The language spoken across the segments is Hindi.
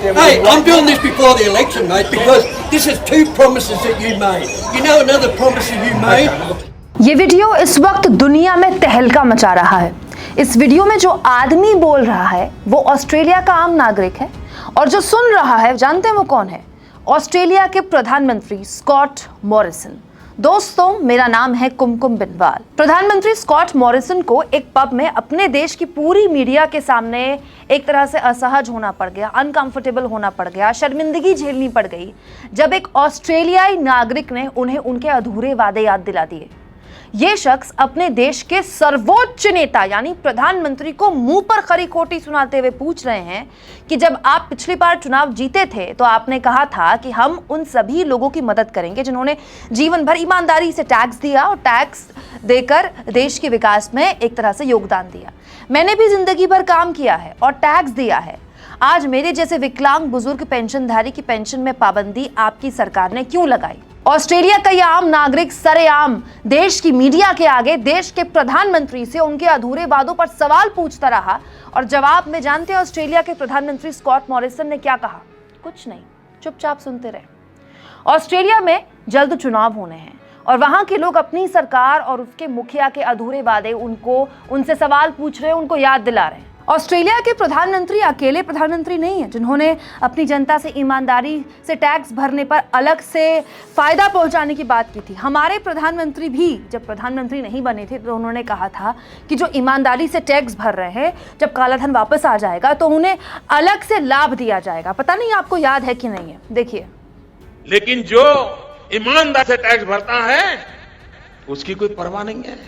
Hey, I'm doing this before the election, mate, because this is 2 promises that you made. You know another promise that you made? ये वीडियो इस वक्त दुनिया में तहलका मचा रहा है। इस वीडियो में जो आदमी बोल रहा है वो ऑस्ट्रेलिया का आम नागरिक है और जो सुन रहा है जानते हैं वो कौन है? ऑस्ट्रेलिया के प्रधानमंत्री स्कॉट मॉरिसन। दोस्तों, मेरा नाम है कुमकुम बिनवाल। प्रधानमंत्री स्कॉट मॉरिसन को एक पब में अपने देश की पूरी मीडिया के सामने एक तरह से असहज होना पड़ गया, अनकंफर्टेबल होना पड़ गया, शर्मिंदगी झेलनी पड़ गई जब एक ऑस्ट्रेलियाई नागरिक ने उन्हें उनके अधूरे वादे याद दिला दिए। ये शख्स अपने देश के सर्वोच्च नेता यानी प्रधानमंत्री को मुंह पर खरी खोटी सुनाते हुए पूछ रहे हैं कि जब आप पिछली बार चुनाव जीते थे तो आपने कहा था कि हम उन सभी लोगों की मदद करेंगे जिन्होंने जीवन भर ईमानदारी से टैक्स दिया और टैक्स देकर देश के विकास में एक तरह से योगदान दिया। मैंने भी जिंदगी भर काम किया है और टैक्स दिया है। आज मेरे जैसे विकलांग बुजुर्ग पेंशनधारी की पेंशन में पाबंदी आपकी सरकार ने क्यों लगाई? ऑस्ट्रेलिया का यह आम नागरिक सरेआम देश की मीडिया के आगे देश के प्रधानमंत्री से उनके अधूरे वादों पर सवाल पूछता रहा और जवाब में जानते हैं ऑस्ट्रेलिया के प्रधानमंत्री स्कॉट मॉरिसन ने क्या कहा? कुछ नहीं, चुपचाप सुनते रहे। ऑस्ट्रेलिया में जल्द चुनाव होने हैं और वहां के लोग अपनी सरकार और उसके मुखिया के अधूरे वादे उनसे सवाल पूछ रहे हैं, उनको याद दिला रहे हैं। ऑस्ट्रेलिया के प्रधानमंत्री अकेले प्रधानमंत्री नहीं है जिन्होंने अपनी जनता से ईमानदारी से टैक्स भरने पर अलग से फायदा पहुंचाने की बात की थी। हमारे प्रधानमंत्री भी जब प्रधानमंत्री नहीं बने थे तो उन्होंने कहा था कि जो ईमानदारी से टैक्स भर रहे हैं जब काला धन वापस आ जाएगा तो उन्हें अलग से लाभ दिया जाएगा। पता नहीं आपको याद है कि नहीं है, देखिए। लेकिन जो ईमानदारी से टैक्स भरता है उसकी कोई परवाह नहीं है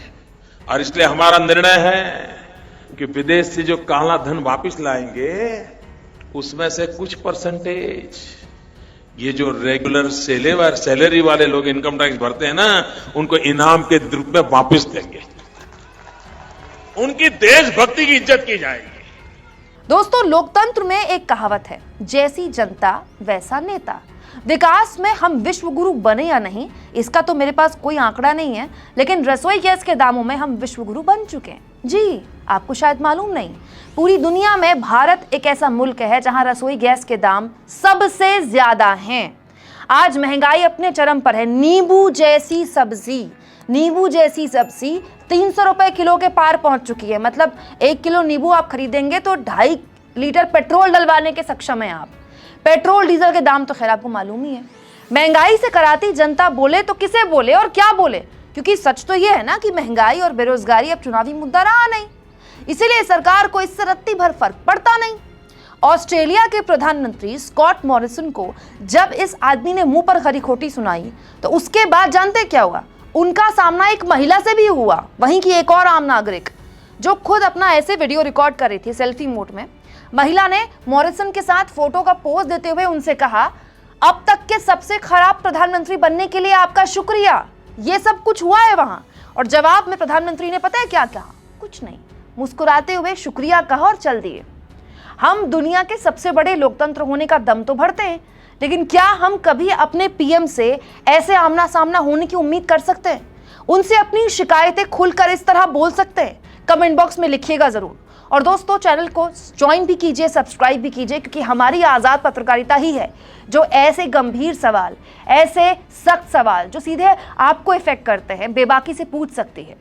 और इसलिए हमारा निर्णय है कि विदेश से जो काला धन वापस लाएंगे उसमें से कुछ परसेंटेज ये जो रेगुलर सैलरी वाले लोग इनकम टैक्स भरते हैं ना उनको इनाम के रूप में वापस देंगे। उनकी देशभक्ति की इज्जत की जाएगी। दोस्तों, लोकतंत्र में एक कहावत है, जैसी जनता वैसा नेता। विकास में हम विश्व गुरु बने या नहीं इसका तो मेरे पास कोई आंकड़ा नहीं है, लेकिन रसोई गैस के दामों में हम विश्व गुरु बन चुके हैं। जी, आपको शायद मालूम नहीं, पूरी दुनिया में भारत एक ऐसा मुल्क है जहां रसोई गैस के दाम सबसे ज्यादा हैं। आज महंगाई अपने चरम पर है। नींबू जैसी सब्जी 300 रुपए किलो के पार पहुंच चुकी है। मतलब 1 किलो नींबू आप खरीदेंगे तो 2.5 लीटर पेट्रोल डलवाने के सक्षम है आप। पेट्रोल डीजल के दाम तो खैर आपको मालूम ही है। महंगाई से कराती जनता बोले तो किसे बोले और क्या बोले, क्योंकि सच तो यह है ना कि महंगाई और बेरोजगारी अब चुनावी मुद्दा रहा नहीं, इसीलिए सरकार को इससे रत्ती भर फर्क पड़ता नहीं। ऑस्ट्रेलिया के प्रधानमंत्री स्कॉट मॉरिसन को जब इस आदमी ने मुंह पर खरी खोटी सुनाई तो उसके बाद जानते क्या हुआ? उनका सामना एक महिला से भी हुआ, वहीं की एक और आम नागरिक जो खुद अपना ऐसे वीडियो रिकॉर्ड कर रही थी सेल्फी मोड में। महिला ने मॉरिसन के साथ फोटो का पोज देते हुए उनसे कहा, अब तक के सबसे खराब प्रधानमंत्री बनने के लिए आपका शुक्रिया। ये सब कुछ हुआ है वहां। और जवाब में प्रधानमंत्री ने पता है क्या कहा? कुछ नहीं, मुस्कुराते हुए शुक्रिया कहा और चल दिए। हम दुनिया के सबसे बड़े लोकतंत्र होने का दम तो भरते हैं, लेकिन क्या हम कभी अपने पीएम से ऐसे आमना सामना होने की उम्मीद कर सकते हैं? उनसे अपनी शिकायतें खुलकर इस तरह बोल सकते हैं? कमेंट बॉक्स में लिखिएगा जरूर। और दोस्तों, चैनल को ज्वाइन भी कीजिए, सब्सक्राइब भी कीजिए, क्योंकि हमारी आज़ाद पत्रकारिता ही है जो ऐसे गंभीर सवाल, ऐसे सख्त सवाल जो सीधे आपको इफेक्ट करते हैं, बेबाकी से पूछ सकती है।